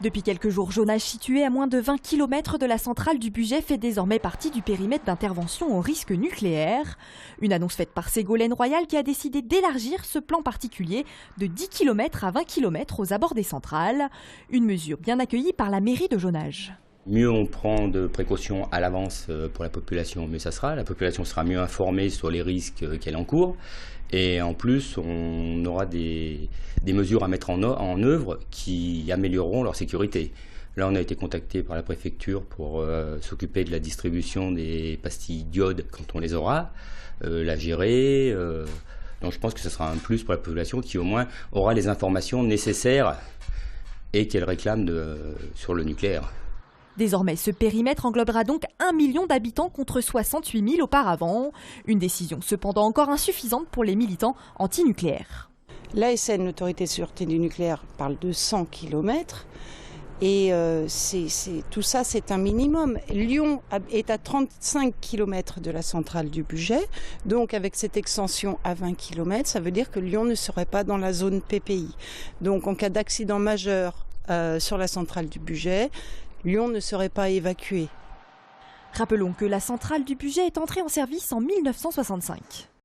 Depuis quelques jours, Jonage, situé à moins de 20 km de la centrale du Bugey, fait désormais partie du périmètre d'intervention au risque nucléaire. Une annonce faite par Ségolène Royal qui a décidé d'élargir ce plan particulier de 10 km à 20 km aux abords des centrales. Une mesure bien accueillie par la mairie de Jonage. Mieux on prend de précautions à l'avance pour la population, mieux ça sera. La population sera mieux informée sur les risques qu'elle encourt. Et en plus, on aura des mesures à mettre en œuvre qui amélioreront leur sécurité. Là, on a été contacté par la préfecture pour s'occuper de la distribution des pastilles d'iode quand on les aura, la gérer. Donc je pense que ce sera un plus pour la population qui au moins aura les informations nécessaires et qu'elle réclame sur le nucléaire. Désormais, ce périmètre englobera donc 1 million d'habitants contre 68 000 auparavant. Une décision cependant encore insuffisante pour les militants anti-nucléaires. L'ASN, l'autorité de sûreté du nucléaire, parle de 100 km. Et tout ça, c'est un minimum. Lyon est à 35 km de la centrale du Bugey. Donc avec cette extension à 20 km, ça veut dire que Lyon ne serait pas dans la zone PPI. Donc en cas d'accident majeur sur la centrale du Bugey, Lyon ne serait pas évacué. Rappelons que la centrale du Bugey est entrée en service en 1965.